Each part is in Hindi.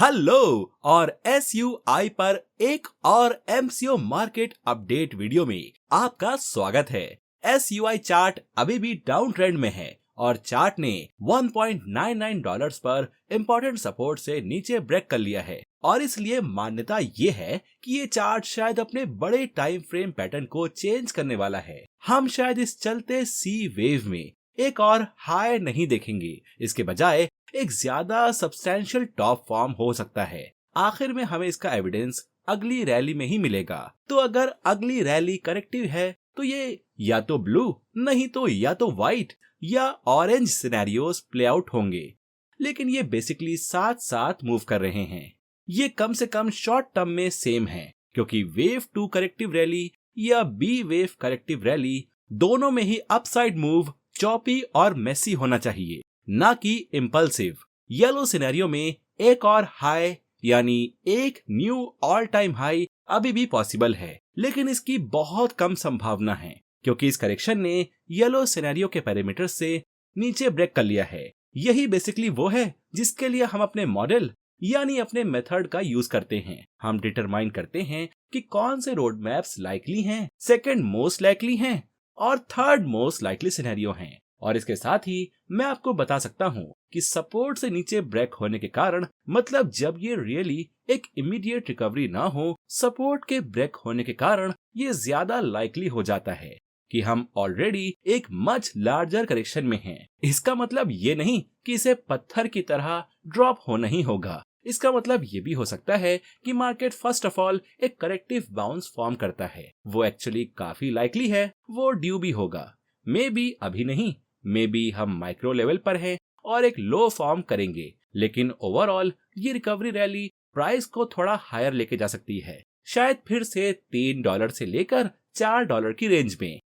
हेलो और SUI पर एक और MCO मार्केट अपडेट वीडियो में आपका स्वागत है। SUI चार्ट अभी भी डाउन ट्रेंड में है और चार्ट ने $1.99 पर इंपॉर्टेंट सपोर्ट से नीचे ब्रेक कर लिया है और इसलिए मान्यता ये है कि ये चार्ट शायद अपने बड़े टाइम फ्रेम पैटर्न को चेंज करने वाला है। हम शायद इस चलते सी वेव में एक और हाई नहीं देखेंगे, इसके बजाय एक ज्यादा सब्सटैंशियल टॉप फॉर्म हो सकता है। आखिर में हमें इसका एविडेंस अगली रैली में ही मिलेगा। तो अगर अगली रैली करेक्टिव है तो ये या तो ब्लू नहीं तो या तो व्हाइट या ऑरेंज सिनेरियोस प्ले आउट होंगे, लेकिन ये बेसिकली साथ साथ मूव कर रहे हैं। ये कम से कम शॉर्ट टर्म में सेम है, क्योंकि वेव 2 करेक्टिव रैली या बी वेव करेक्टिव रैली दोनों में ही अपसाइड मूव चॉपी और मेसी होना चाहिए, ना कि इम्पल्सिव। येलो सिनेरियो में एक और हाई यानी एक न्यू ऑल टाइम हाई अभी भी पॉसिबल है, लेकिन इसकी बहुत कम संभावना है क्योंकि इस करेक्शन ने येलो सिनेरियो के पैरामीटर से नीचे ब्रेक कर लिया है। यही बेसिकली वो है जिसके लिए हम अपने मॉडल यानी अपने मेथड का यूज करते हैं। हम डिटरमाइन करते हैं कि कौन से रोड मैप्स लाइकली हैं, सेकंड मोस्ट लाइकली हैं और थर्ड मोस्ट लाइकली सिनेरियो हैं। और इसके साथ ही मैं आपको बता सकता हूँ कि सपोर्ट से नीचे ब्रेक होने के कारण, मतलब जब ये रियली एक इमीडिएट रिकवरी ना हो, सपोर्ट के ब्रेक होने के कारण ये ज्यादा लाइकली हो जाता है कि हम ऑलरेडी एक मच लार्जर करेक्शन में हैं। इसका मतलब ये नहीं कि इसे पत्थर की तरह ड्रॉप होना ही होगा। इसका मतलब ये भी हो सकता है कि मार्केट फर्स्ट ऑफ ऑल एक करेक्टिव बाउंस फॉर्म करता है। वो एक्चुअली काफी लाइकली है, वो ड्यू भी होगा। मे बी अभी नहीं, मे बी हम माइक्रो लेवल पर हैं और एक लो फॉर्म करेंगे, लेकिन ओवरऑल ये रिकवरी रैली प्राइस को थोड़ा हायर लेके जा सकती है, शायद फिर से $3 से लेकर $4 की रेंज में,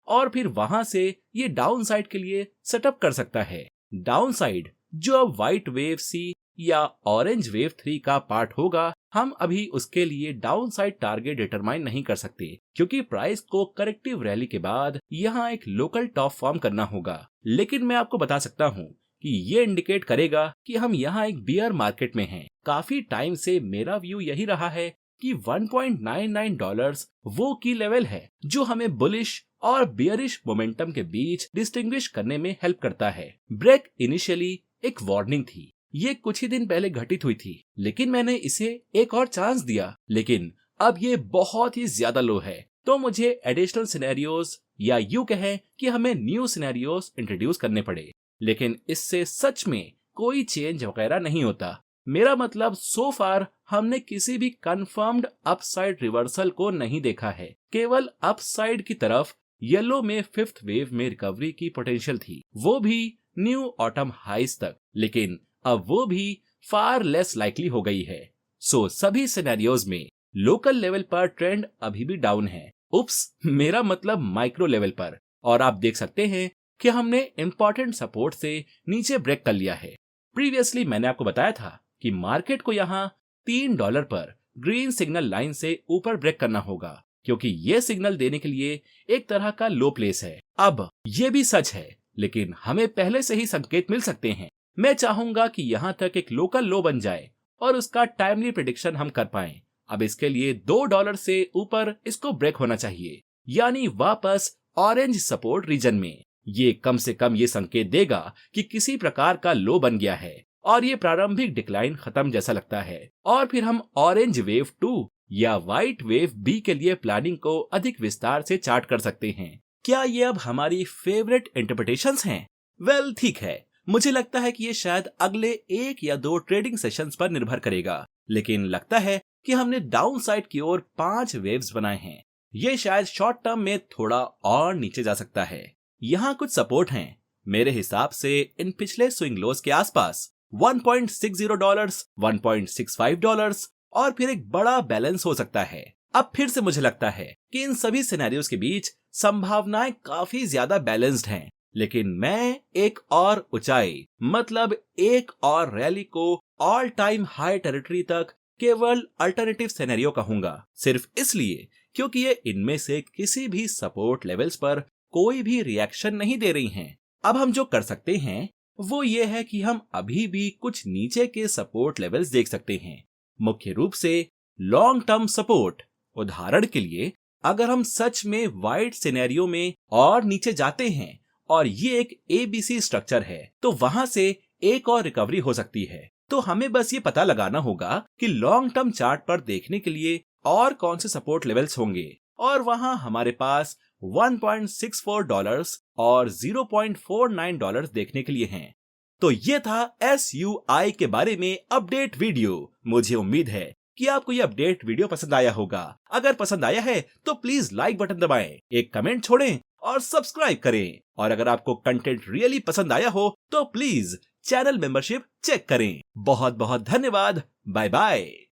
और फिर वहां से ये डाउन साइड के लिए सेटअप कर सकता है। डाउन साइड जो अब व्हाइट वेव सी या ऑरेंज वेव 3 का पार्ट होगा, हम अभी उसके लिए डाउन साइड टारगेट डिटरमाइन नहीं कर सकते क्योंकि प्राइस को करेक्टिव रैली के बाद यहाँ एक लोकल टॉप फॉर्म करना होगा। लेकिन मैं आपको बता सकता हूँ कि ये इंडिकेट करेगा कि हम यहाँ एक बियर मार्केट में हैं। काफी टाइम से मेरा व्यू यही रहा है कि $1.99 वो की लेवल है जो हमें बुलिश और बियरिश मोमेंटम के बीच डिस्टिंग्विश करने में हेल्प करता है। ब्रेक इनिशियली एक वार्निंग थी, ये कुछ ही दिन पहले घटित हुई थी, लेकिन मैंने इसे एक और चांस दिया, लेकिन अब ये बहुत ही ज्यादा लो है, तो मुझे एडिशनल सिनेरियोस या यूं कहें कि हमें न्यू सिनेरियोस इंट्रोड्यूस करने पड़े। लेकिन इससे सच में कोई चेंज वगैरह नहीं होता। मेरा मतलब सो फार हमने किसी भी कंफर्म्ड अपसाइड रिवर्सल को नहीं देखा है। केवल अपसाइड की तरफ येलो में फिफ्थ वेव में रिकवरी की पोटेंशियल थी, वो भी न्यू ऑटम हाइस तक, लेकिन अब वो भी फार लेस लाइकली हो गई है। सो सभी सिनेरियोज में लोकल लेवल पर ट्रेंड अभी भी डाउन है। उप्स, मेरा मतलब माइक्रो लेवल पर। और आप देख सकते हैं कि हमने इंपॉर्टेंट सपोर्ट से नीचे ब्रेक कर लिया है। प्रीवियसली मैंने आपको बताया था कि मार्केट को यहाँ $3 पर ग्रीन सिग्नल लाइन से ऊपर ब्रेक करना होगा, क्योंकि ये सिग्नल देने के लिए एक तरह का लो प्लेस है। अब ये भी सच है, लेकिन हमें पहले से ही संकेत मिल सकते हैं। मैं चाहूंगा कि यहाँ तक एक लोकल लो बन जाए और उसका टाइमली प्रेडिक्शन हम कर पाएं। अब इसके लिए $2 से ऊपर इसको ब्रेक होना चाहिए, यानी वापस ऑरेंज सपोर्ट रीजन में। ये कम से कम ये संकेत देगा कि किसी प्रकार का लो बन गया है और ये प्रारंभिक डिक्लाइन खत्म जैसा लगता है, और फिर हम ऑरेंज वेव 2 या व्हाइट वेव बी के लिए प्लानिंग को अधिक विस्तार से चार्ट कर सकते हैं। क्या ये अब हमारी फेवरेट इंटरप्रिटेशंस हैं? वेल, ठीक है, मुझे लगता है कि ये शायद अगले 1 या 2 ट्रेडिंग सेशंस पर निर्भर करेगा, लेकिन लगता है कि हमने डाउन साइड की ओर 5 वेव्स बनाए हैं। ये शायद शॉर्ट टर्म में थोड़ा और नीचे जा सकता है। यहाँ कुछ सपोर्ट हैं, मेरे हिसाब से इन पिछले स्विंग लोज के आसपास $1.60, $1.65 और फिर एक बड़ा बैलेंस हो सकता है। अब फिर से मुझे लगता है कि इन सभी सिनेरियोज के बीच संभावनाएं काफी ज्यादा बैलेंस्ड हैं, लेकिन मैं एक और ऊंचाई, मतलब एक और रैली को ऑल टाइम हाई टेरिटरी तक केवल अल्टरनेटिव सिनेरियो कहूंगा, सिर्फ इसलिए क्योंकि ये इनमें से किसी भी सपोर्ट लेवल्स पर कोई भी रिएक्शन नहीं दे रही हैं। अब हम जो कर सकते हैं वो ये है कि हम अभी भी कुछ नीचे के सपोर्ट लेवल्स देख सकते हैं, मुख्य रूप से लॉन्ग टर्म सपोर्ट। उदाहरण के लिए अगर हम सच में वाइड सिनेरियो में और नीचे जाते हैं और ये एक ABC स्ट्रक्चर है, तो वहां से एक और रिकवरी हो सकती है। तो हमें बस ये पता लगाना होगा कि लॉन्ग टर्म चार्ट पर देखने के लिए और कौन से सपोर्ट लेवल्स होंगे, और वहां हमारे पास $1.64 और $0.49 देखने के लिए हैं। तो ये था SUI के बारे में अपडेट वीडियो। मुझे उम्मीद है कि आपको ये अपडेट वीडियो पसंद आया होगा। अगर पसंद आया है तो प्लीज लाइक बटन दबाएं, एक कमेंट छोड़ें और सब्सक्राइब करें। और अगर आपको कंटेंट रियली पसंद आया हो तो प्लीज चैनल मेंबरशिप चेक करें। बहुत बहुत धन्यवाद। Bye bye.